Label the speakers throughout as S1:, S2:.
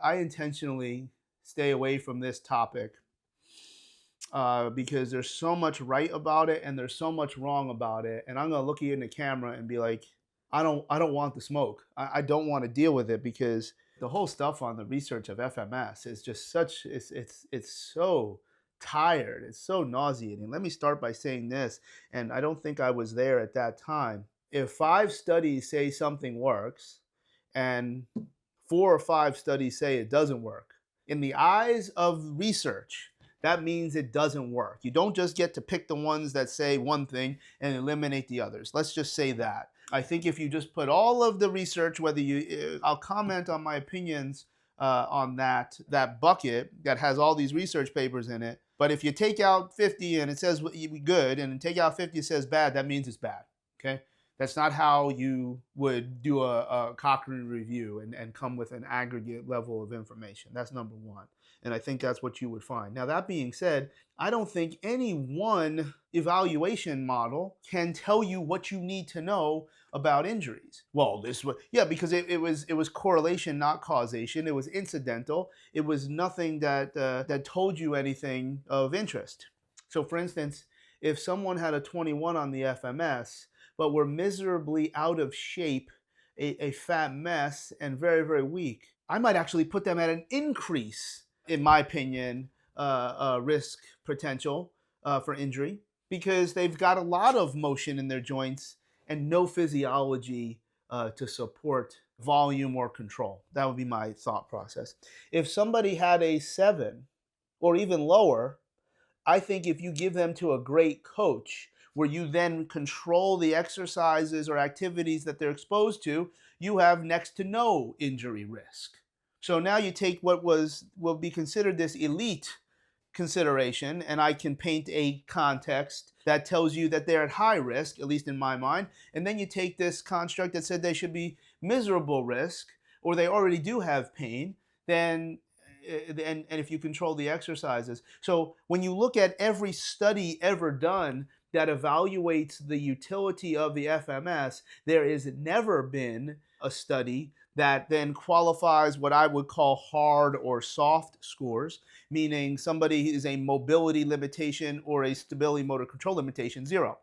S1: I intentionally stay away from this topic because there's so much right about it and there's so much wrong about it. And I'm gonna look you in the camera and be like, I don't want the smoke. I don't want to deal with it because the whole stuff on the research of FMS is just such it's so tired. It's so nauseating. Let me start by saying this, and I don't think I was there at that time. If 5 studies say something works, and 4 or 5 studies say it doesn't work, in the eyes of research, that means it doesn't work. You don't just get to pick the ones that say one thing and eliminate the others. Let's just say that. I think if you just put all of the research, whether you, I'll comment on my opinions on that bucket that has all these research papers in it. But if you take out 50 and it says good, and take out 50 it says bad, that means it's bad. Okay. That's not how you would do a Cochrane review and come with an aggregate level of information. That's number one. And I think that's what you would find. Now, that being said, I don't think any one evaluation model can tell you what you need to know about injuries. Well, this was, yeah, because it was correlation, not causation. It was incidental. It was nothing that told you anything of interest. So, for instance, if someone had a 21 on the FMS, but were miserably out of shape, a fat mess, and very, very weak, I might actually put them at an increase, in my opinion, risk potential for injury, because they've got a lot of motion in their joints and no physiology to support volume or control. That would be my thought process. If somebody had a 7 or even lower, I think if you give them to a great coach, where you then control the exercises or activities that they're exposed to, you have next to no injury risk. So now you take what will be considered this elite consideration, and I can paint a context that tells you that they're at high risk, at least in my mind, and then you take this construct that said they should be miserable risk, or they already do have pain, then and if you control the exercises. So when you look at every study ever done that evaluates the utility of the FMS, there has never been a study that then qualifies what I would call hard or soft scores, meaning somebody is a mobility limitation or a stability motor control limitation, 0.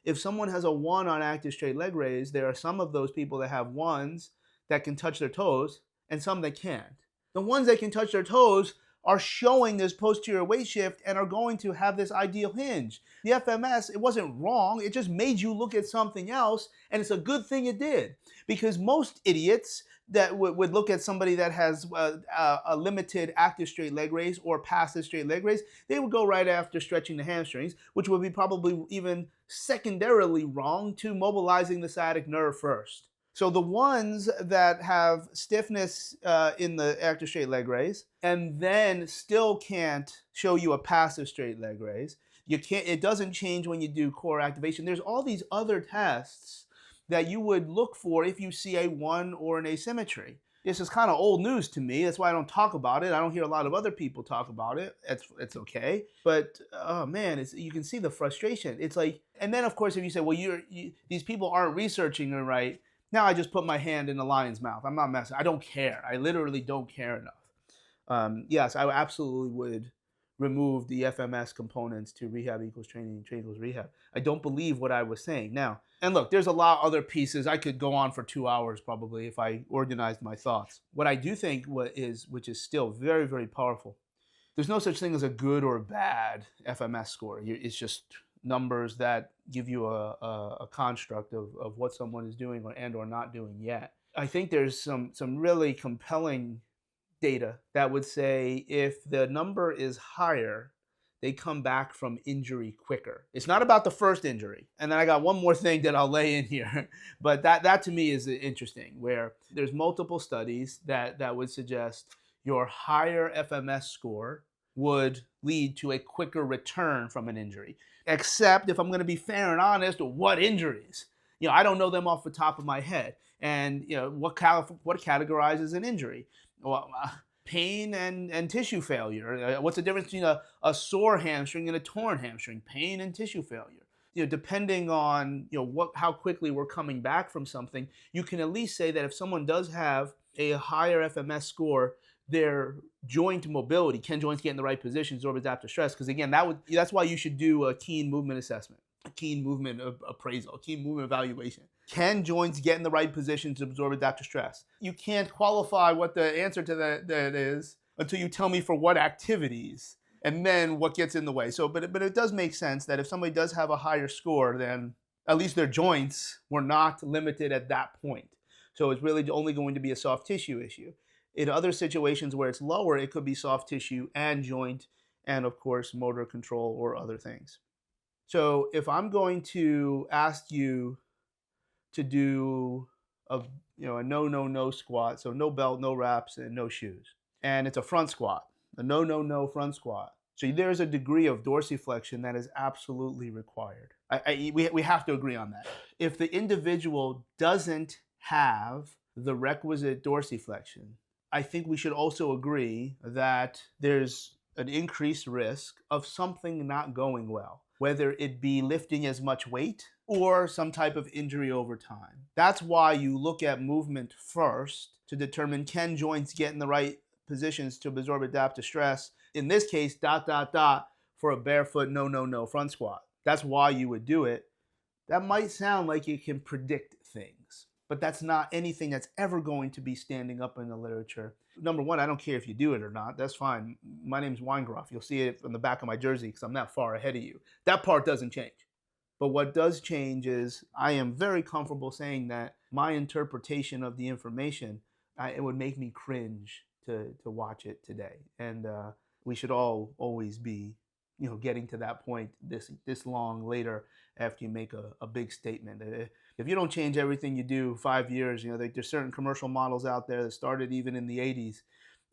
S1: If someone has a 1 on active straight leg raise, there are some of those people that have 1s that can touch their toes and some that can't. The ones that can touch their toes are showing this posterior weight shift and are going to have this ideal hinge. The FMS, it wasn't wrong, it just made you look at something else, and it's a good thing it did. Because most idiots that would look at somebody that has a limited active straight leg raise or passive straight leg raise, they would go right after stretching the hamstrings, which would be probably even secondarily wrong to mobilizing the sciatic nerve first. So the ones that have stiffness in the active straight leg raise and then still can't show you a passive straight leg raise, it doesn't change when you do core activation. There's all these other tests that you would look for if you see a 1 or an asymmetry. This is kind of old news to me. That's why I don't talk about it. I don't hear a lot of other people talk about it. It's okay. But, oh man, you can see the frustration. It's like, and then of course if you say, well, these people aren't researching it right, now I just put my hand in the lion's mouth. I'm not messing. I don't care. I literally don't care enough. Yes, I absolutely would remove the FMS components to rehab equals training, training equals rehab. I don't believe what I was saying. Now, and look, there's a lot of other pieces. I could go on for 2 hours probably if I organized my thoughts. What I do think which is still very, very powerful, there's no such thing as a good or bad FMS score. It's just numbers that give you a construct of what someone is doing or not doing yet. I think there's some really compelling data that would say if the number is higher, they come back from injury quicker. It's not about the first injury. And then I got one more thing that I'll lay in here, but that to me is interesting, where there's multiple studies that would suggest your higher FMS score would lead to a quicker return from an injury. Except, if I'm going to be fair and honest, what injuries? I don't know them off the top of my head. And what categorizes an injury? Well, pain and tissue failure. What's the difference between a sore hamstring and a torn hamstring? Pain and tissue failure. Depending on how quickly we're coming back from something, you can at least say that if someone does have a higher FMS score, their joint mobility, can joints get in the right position, absorb adaptive stress? Because again, that's why you should do a keen movement assessment, a keen movement appraisal, a keen movement evaluation. Can joints get in the right position to absorb adaptive stress? You can't qualify what the answer to that is until you tell me for what activities and then what gets in the way. So, but it does make sense that if somebody does have a higher score, then at least their joints were not limited at that point. So it's really only going to be a soft tissue issue. In other situations where it's lower, it could be soft tissue and joint, and of course, motor control or other things. So if I'm going to ask you to do a no squat, so no belt, no wraps, and no shoes, and it's a front squat, a no front squat. So there's a degree of dorsiflexion that is absolutely required. We have to agree on that. If the individual doesn't have the requisite dorsiflexion, I think we should also agree that there's an increased risk of something not going well, whether it be lifting as much weight or some type of injury over time. That's why you look at movement first to determine, can joints get in the right positions to absorb adaptive stress? In this case, ... for a barefoot no front squat. That's why you would do it. That might sound like you can predict things, but that's not anything that's ever going to be standing up in the literature. Number one, I don't care if you do it or not. That's fine. My name's Weingroff. You'll see it on the back of my jersey because I'm that far ahead of you. That part doesn't change. But what does change is I am very comfortable saying that my interpretation of the information, it would make me cringe to watch it today. And we should all always be, getting to that point this long later after you make a big statement. If you don't change everything you do 5 years, there's certain commercial models out there that started even in the 80s,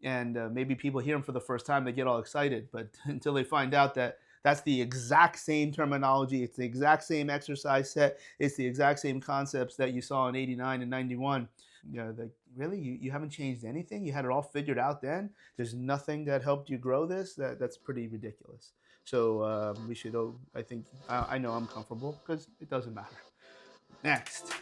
S1: and maybe people hear them for the first time, they get all excited, but until they find out that that's the exact same terminology, it's the exact same exercise set, it's the exact same concepts that you saw in 89 and 91. Really, you haven't changed anything? You had it all figured out then? There's nothing that helped you grow this? That's pretty ridiculous. So we should, I know I'm comfortable because it doesn't matter. Next.